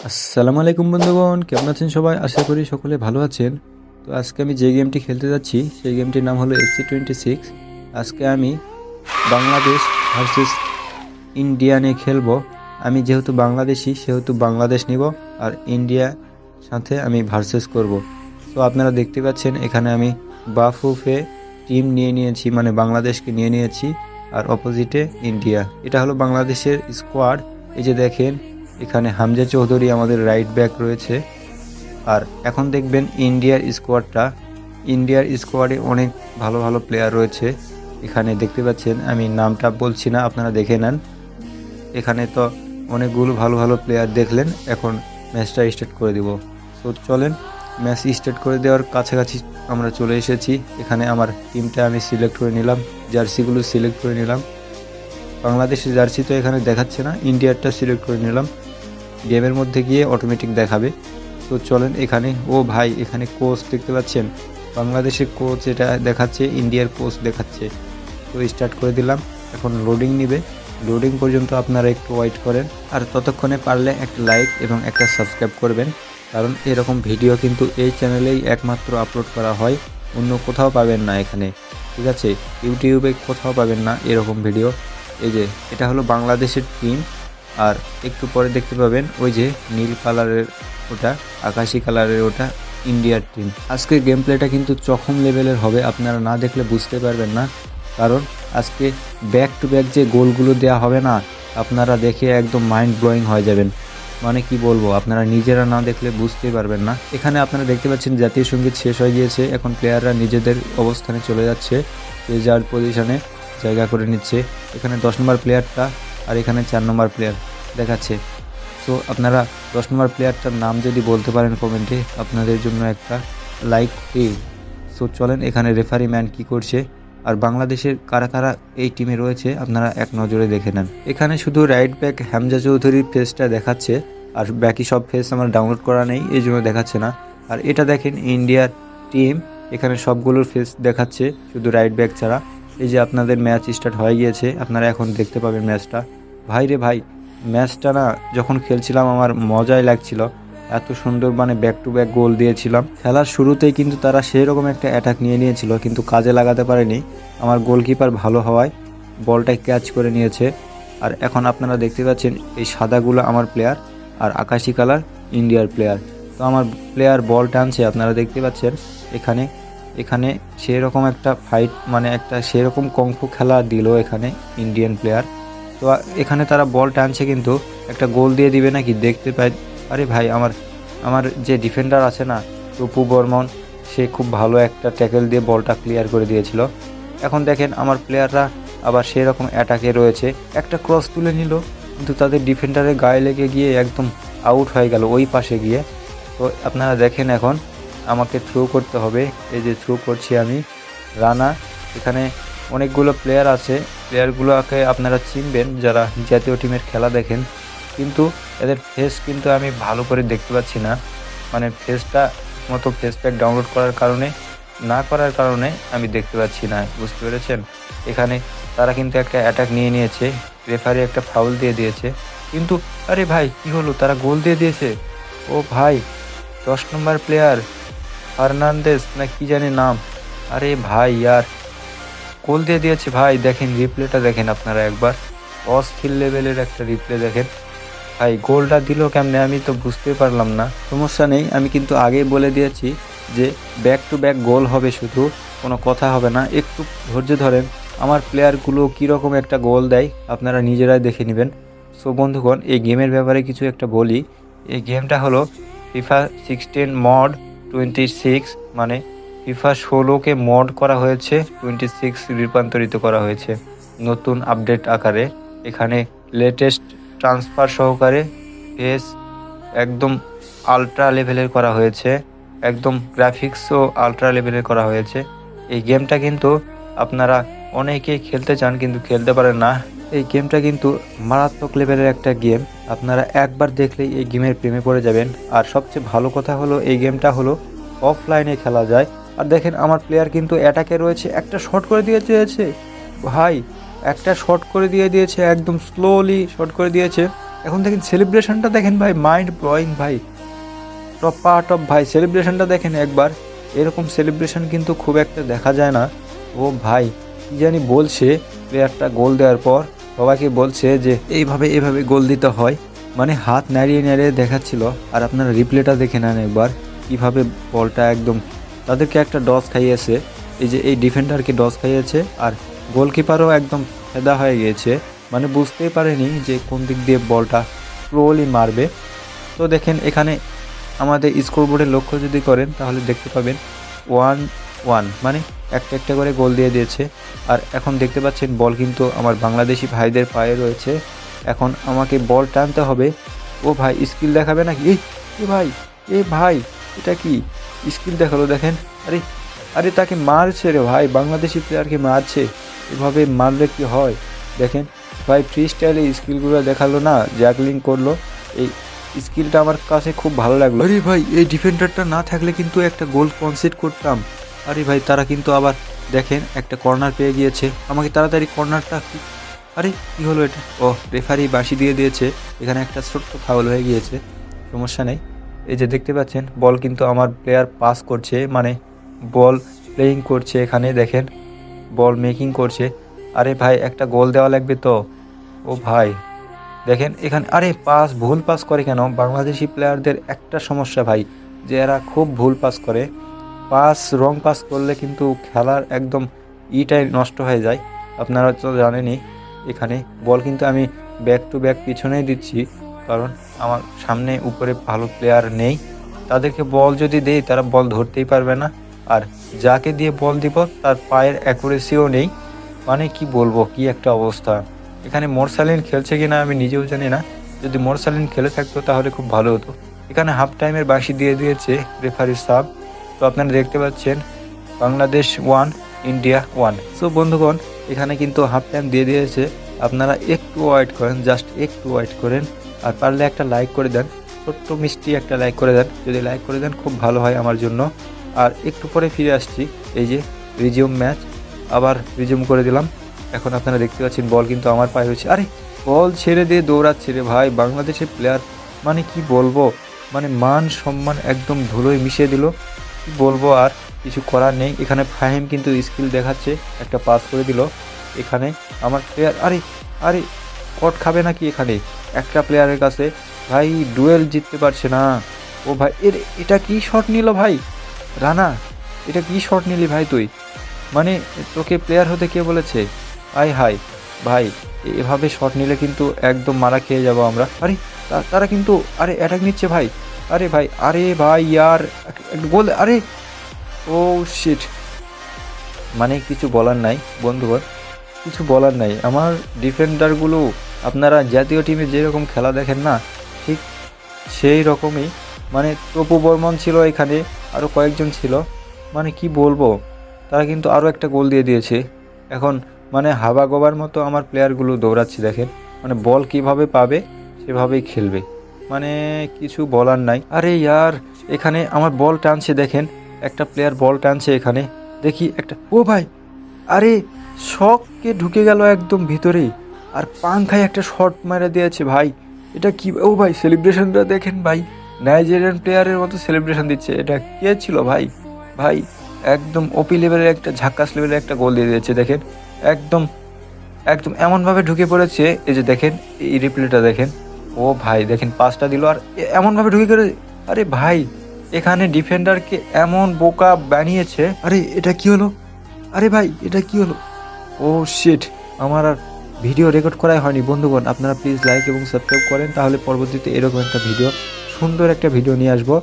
আসসালামু আলাইকুম বন্ধুগণ, কেমন আছেন সবাই? আশা করি সকলে ভালো আছেন। তো আজকে আমি যে গেমটি খেলতে যাচ্ছি সেই গেমটির নাম হলো FC26। আজকে আমি বাংলাদেশ ভার্সেস ইন্ডিয়া নিয়ে খেলবো। আমি যেহেতু বাংলাদেশি সেহেতু বাংলাদেশ নিব, আর ইন্ডিয়া সাথে আমি ভার্সেস করব। তো আপনারা দেখতে পাচ্ছেন এখানে আমি বাফুফে টিম নিয়ে নিয়েছি, মানে বাংলাদেশকে নিয়ে নিয়েছি, আর অপোজিটে ইন্ডিয়া। এটা হলো বাংলাদেশের স্কোয়াড। এই যে দেখেন, এখানে হামজা চৌধুরী আমাদের রাইট ব্যাক রয়েছে। আর এখন দেখবেন ইন্ডিয়ার স্কোয়াডে অনেক ভালো ভালো প্লেয়ার রয়েছে। এখানে দেখতে পাচ্ছেন, আমি নামটা বলছি না, আপনারা দেখে নেন। এখানে তো অনেকগুলো ভালো ভালো প্লেয়ার দেখলেন। এখন ম্যাচটা স্টার্ট করে দিব। তো চলেন, ম্যাচ স্টার্ট করে দেওয়ার কাছাকাছি আমরা চলে এসেছি। এখানে আমার টিমটা আমি সিলেক্ট করে নিলাম, জার্সিগুলো সিলেক্ট করে নিলাম। বাংলাদেশের জার্সি তো এখানে দেখাচ্ছে না, ইন্ডিয়ারটা সিলেক্ট করে নিলাম। গেমের মধ্যে গিয়ে অটোমেটিক দেখাবে। তো চলেন, এখানে ভাই, এখানে কোচ দেখতে পাচ্ছেন, বাংলাদেশের কোচ এটা দেখাচ্ছে, ইন্ডিয়ার কোচ দেখাচ্ছে। তো স্টার্ট করে দিলাম। এখন লোডিং নিবে, লোডিং পর্যন্ত আপনারা একটু ওয়েট করেন। আর ততক্ষণে পারলে একটা লাইক এবং একটা সাবস্ক্রাইব করবেন, কারণ এরকম ভিডিও কিন্তু এই চ্যানেলেই একমাত্র আপলোড করা হয়, অন্য কোথাও পাবেন না এখানে। ঠিক আছে, ইউটিউবে কোথাও পাবেন না এরকম ভিডিও। এই যে এটা হলো বাংলাদেশের টিম, আর একটু পরে দেখতে পাবেন ওই যে নীল কালারের ওটা, আকাশি কালারের ওটা ইন্ডিয়ার টিম। আজকের গেম প্লেটা কিন্তু চরম লেভেলের হবে, আপনারা না দেখলে বুঝতে পারবেন না। কারণ আজকে ব্যাক টু ব্যাক যে গোলগুলো দেওয়া হবে না, আপনারা দেখে একদম মাইন্ড ব্লোয়িং হয়ে যাবেন। মানে কি বলবো, আপনারা নিজেরা না দেখলে বুঝতেই পারবেন না। এখানে আপনারা দেখতে পাচ্ছেন জাতীয় সঙ্গীত শেষ হয়ে গিয়েছে। এখন প্লেয়াররা নিজেদের অবস্থানে চলে যাচ্ছে, যে যার পজিশনে জায়গা করে নিচ্ছে। এখানে 10 নম্বর প্লেয়ারটা আর এখানে 4 নম্বর প্লেয়ার দেখাচ্ছে। সো আপনারা 10 নম্বর প্লেয়ারটার নাম যদি বলতে পারেন কমেন্টে, আপনাদের জন্য একটা লাইক দিই। সো চলেন, এখানে রেফারি ম্যান কি করছে আর বাংলাদেশের কারা কারা এই টিমে রয়েছে আপনারা এক নজরে দেখে নেন। এখানে শুধু রাইট ব্যাক হামজা চৌধুরীর ফেসটা দেখাচ্ছে, আর বাকি সব ফেস আমার ডাউনলোড করা নেই, এই জন্য দেখাচ্ছে না। আর এটা দেখেন ইন্ডিয়ার টিম, এখানে সবগুলোর ফেস দেখাচ্ছে শুধু রাইট ব্যাক ছাড়া। এই যে আপনাদের ম্যাচ স্টার্ট হয়ে গিয়েছে, আপনারা এখন দেখতে পাবেন ম্যাচটা। ভাই রে ভাই, ম্যাচটা না যখন খেলছিলাম আমার মজাই লাগছিল, এত সুন্দর, মানে ব্যাক টু ব্যাক গোল দিয়েছিলাম। খেলার শুরুতেই কিন্তু তারা সেই রকম একটা অ্যাটাক নিয়ে নিয়েছিল, কিন্তু কাজে লাগাতে পারেনি। আমার গোলকিপার ভালো হওয়ায় বলটা ক্যাচ করে নিয়েছে। আর এখন আপনারা দেখতে পাচ্ছেন এই সাদাগুলো আমার প্লেয়ার, আর আকাশি কালার ইন্ডিয়ার প্লেয়ার। তো আমার প্লেয়ার বল টানছে, আপনারা দেখতে পাচ্ছেন। এখানে এখানে সেরকম একটা ফাইট, মানে একটা সেরকম কংফু খেলা দিল এখানে ইন্ডিয়ান প্লেয়ার। তো এখানে তারা বল টানছে, কিন্তু একটা গোল দিয়ে দিবে নাকি দেখতে পাই। আরে ভাই, আমার আমার যে ডিফেন্ডার আছে না, টপু বর্মন, সে খুব ভালো একটা ট্যাকেল দিয়ে বলটা ক্লিয়ার করে দিয়েছিল। এখন দেখেন আমার প্লেয়াররা আবার সেরকম অ্যাটাকে রয়েছে, একটা ক্রস তুলে নিল, কিন্তু তাদের ডিফেন্ডারের গায়ে লেগে গিয়ে একদম আউট হয়ে গেল ওই পাশে গিয়ে। তো আপনারা দেখেন, এখন আমাকে থ্রো করতে হবে। এই যে থ্রো করছি আমি, রানা। এখানে অনেকগুলো প্লেয়ার আছে, প্লেয়ারগুলোকে আপনারা চিনবেন যারা জাতীয় টিমের খেলা দেখেন, কিন্তু এদের ফেস কিন্তু আমি ভালো করে দেখতে পাচ্ছি না। মানে ফেসটা মতো ফেস প্যাক ডাউনলোড করার কারণে আমি দেখতে পাচ্ছি না, বুঝতে পেরেছেন? এখানে তারা কিন্তু একটা অ্যাটাক নিয়ে নিয়েছে, রেফারি একটা ফাউল দিয়ে দিয়েছে, কিন্তু আরে ভাই কি হলো, তারা গোল দিয়ে দিয়েছে। ও ভাই, 10 নম্বর প্লেয়ার ফার্নান্দেস না কি জানি নাম, আরে ভাই ইয়ার গোল দিয়ে দিয়েছে ভাই। দেখেন রিপ্লেটা দেখেন আপনারা একবার, অস্থির লেভেলের একটা রিপ্লে দেখেন। ভাই গোলটা দিল কেমনে আমি তো বুঝতে পারলাম না। সমস্যা নেই, আমি কিন্তু আগেই বলে দিয়েছি যে ব্যাক টু ব্যাক গোল হবে, শুধু কোনো কথা হবে না, একটু ধৈর্য ধরেন। আমার প্লেয়ারগুলো কীরকম একটা গোল দেয় আপনারা নিজেরাই দেখে নেবেন। সো বন্ধুগণ, এই গেমের ব্যাপারে কিছু একটা বলি। এই গেমটা হলো FIFA 16 মড 26, মানে FIFA 16কে মড করা হয়েছে, 26 রূপান্তরিত করা হয়েছে নতুন আপডেট আকারে। এখানে লেটেস্ট ট্রান্সফার সহকারে ফেস একদম আলট্রা লেভেলের করা হয়েছে, একদম গ্রাফিক্সও আলট্রা লেভেলের করা হয়েছে। এই গেমটা কিন্তু আপনারা অনেকেই খেলতে চান কিন্তু খেলতে পারেন না। এই গেমটা কিন্তু মারাত্মক লেভেলের একটা গেম, আপনারা একবার দেখলেই এই গেমের প্রেমে পড়ে যাবেন। আর সবচেয়ে ভালো কথা হলো এই গেমটা হলো অফলাইনে খেলা যায়। আর দেখেন আমার প্লেয়ার কিন্তু অ্যাটাকে রয়েছে, একটা শট করে দিয়ে দিয়েছে ভাই, একটা শট করে দিয়েছে, একদম স্লোলি শট করে দিয়েছে। এখন দেখেন সেলিব্রেশনটা দেখেন ভাই, মাইন্ড ব্লোয়িং ভাই, টপ পার্ট অফ ভাই। সেলিব্রেশনটা দেখেন একবার, এরকম সেলিব্রেশন কিন্তু খুব একটা দেখা যায় না। ও ভাই কি জানি বলছে, প্লেয়ারটা গোল দেওয়ার পর সবাইকে বলছে যে এইভাবে এভাবে গোল দিতে হয়, মানে হাত নাড়িয়ে নাড়িয়ে দেখাচ্ছিল। আর আপনারা রিপ্লেটা দেখে নেন একবার, কিভাবে বলটা একদম তাদেরকে একটা ডস খাইয়েছে। এই যে এই ডিফেন্ডারকে ডস খাইয়েছে, আর গোলকিপারও একদম ফেদা হয়ে গিয়েছে, মানে বুঝতেই পারেনি যে কোন দিক দিয়ে বলটা স্লোলি মারবে। তো দেখেন এখানে আমাদের স্কোরবোর্ডের লক্ষ্য যদি করেন তাহলে দেখতে পাবেন 1-1, মানে একটা একটা করে গোল দিয়ে দিয়েছে। আর এখন দেখতে পাচ্ছেন বল কিন্তু আমার বাংলাদেশি ভাইদের পায়ে রয়েছে। এখন আমাকে বল টানতে হবে। ও ভাই স্কিল দেখাবে নাকি? এ ভাই এটা কি স্কিল দেখালো দেখেন। আরে আরে তাকে মারছে রে ভাই, বাংলাদেশি প্লেয়ারকে মারছে। এভাবে মারলে কি হয় দেখেন ভাই, ফ্রি স্টাইলে স্কিলগুলো দেখালো না, জ্যাগলিং করলো। এই স্কিলটা আমার কাছে খুব ভালো লাগলো। আরে ভাই এই ডিফেন্ডারটা না থাকলে কিন্তু একটা গোল কনসিড করতাম। আরে ভাই তারা কিন্তু আবার দেখেন একটা কর্নার পেয়ে গিয়েছে, আমাকে তাড়াতাড়ি কর্নারটা। আরে কি হলো এটা? ও রেফারি বাঁশি দিয়ে দিয়েছে, এখানে একটা ছোট্ট ফাউল হয়ে গিয়েছে, সমস্যা নেই। এই যে দেখতে পাচ্ছেন বল কিন্তু আমার প্লেয়ার পাস করছে, মানে বল প্লেয়িং করছে, এখানে দেখেন বল মেকিং করছে। আরে ভাই একটা গোল দেওয়া লাগবে তো। ও ভাই দেখেন এখানে, আরে ভুল পাস করে কেন? বাংলাদেশি প্লেয়ারদের একটা সমস্যা ভাই, যে এরা খুব ভুল পাস করে। রং পাস করলে কিন্তু খেলার একদম ইটাই নষ্ট হয়ে যায়। আপনারা তো জানেনই। এখানে বল কিন্তু আমি ব্যাক টু ব্যাক পিছনেই দিচ্ছি, কারণ আমার সামনে উপরে ভালো প্লেয়ার নেই। তাদেরকে বল যদি দেই তারা বল ধরতেই পারবে না, আর যাকে দিয়ে বল দিব তার পায়ের অ্যাকুরেসিও নেই। মানে কি বলবো, কি একটা অবস্থা। এখানে মোরসালিন খেলছে কিনা আমি নিজেও জানি না, যদি মোরসালিন খেলে থাকতো তাহলে খুব ভালো হতো। এখানে হাফ টাইমের বাঁশি দিয়ে দিয়েছে রেফারি সাহেব। তো আপনারা দেখতে পাচ্ছেন বাংলাদেশ 1 ইন্ডিয়া 1। সো বন্ধুগণ এখানে কিন্তু হাফ টাইম দিয়ে দিয়েছে। আপনারা একটু ওয়েট করেন, জাস্ট একটু ওয়েট করেন, আর পারলে একটা লাইক করে দেন, ছোট্ট মিষ্টি একটা লাইক করে দেন। যদি লাইক করে দেন খুব ভালো হয় আমার জন্য। আর একটু পরে ফিরে আসছি, এই যে রিজিউম ম্যাচ, আবার রিজিউম করে দিলাম। এখন আপনারা দেখতে পাচ্ছেন বল কিন্তু আমার পায়ে হয়েছে। আরে বল ছেড়ে দিয়ে দৌড়াচ্ছে রে ভাই বাংলাদেশের প্লেয়ার, মানে কি বলবো, মানে মান সম্মান একদম ধুলোয় মিশিয়ে দিল। কি বলবো, আর কিছু করার নেই। এখানে ফাহিম কিন্তু স্কিল দেখাচ্ছে, একটা পাস করে দিল। এখানে আমার প্লেয়ার, আরে আরে কট খাবে নাকি এখানে একটা প্লেয়ারের কাছে? ভাই ডুয়েল জিততে পারছে না। ও ভাই এটা কি শট নিল ভাই? রানা এটা কি শট নিলি ভাই তুই? মানে তোকে প্লেয়ার হতে কে বলেছে? আয় হাই ভাই, এভাবে শট নিলে কিন্তু একদম মারা খেয়ে যাব আমরা। আরে তারা কিন্তু আরে অ্যাটাক নিচ্ছে ভাই। আরে ভাই, আরে ভাই ইয়ার গোল, আরে ও শিট। মানে কিছু বলার নাই বন্ধুগণ, কিছু বলার নাই। আমার ডিফেন্ডারগুলো আপনারা জাতীয় টিমে যেরকম খেলা দেখেন না, ঠিক সেই রকমই। মানে তপু বর্মন ছিল এখানে, আরও কয়েকজন ছিল, মানে কি বলবো, তারা কিন্তু আরও একটা গোল দিয়ে দিয়েছে। এখন মানে হাবা গোবার মতো আমার প্লেয়ারগুলো দৌড়াচ্ছে দেখেন, মানে বল কিভাবে পাবে সেভাবেই খেলবে, মানে কিছু বলার নাই। আরে ইয়ার এখানে আমার বল টানছে দেখেন, একটা প্লেয়ার বল টানছে এখানে, দেখি একটা, ও ভাই আরে শককে ঢুকে গেল একদম ভিতরেই, আর পাংখায় একটা শট মেরে দিয়েছে ভাই। এটা কি? ও ভাই সেলিব্রেশনটা দেখেন ভাই, নাইজেরিয়ান প্লেয়ারের মতো সেলিব্রেশন দিচ্ছে। এটা কে ছিল ভাই? ভাই একদম ওপি লেভেলের একটা ঝাক্কাস লেভেলের একটা গোল দিয়ে দিয়েছে দেখেন, একদম একদম এমনভাবে ঢুকে পড়েছে। এই যে দেখেন এই রিপ্লেটা দেখেন, ও ভাই দেখেন পাসটা দিল আর এমনভাবে ঢুকে গেলে। আরে ভাই এখানে ডিফেন্ডারকে এমন বোকা বানিয়েছে। আরে এটা কি হলো? আরে ভাই এটা কি হলো? ও শিট, আমার আর ভিডিও রেকর্ড করাই হয়নি। বন্ধুগণ আপনারা প্লিজ লাইক এবং সাবস্ক্রাইব করেন, তাহলে পরবর্তীতে এরকম একটা ভিডিও, সুন্দর একটা ভিডিও নিয়ে আসবো।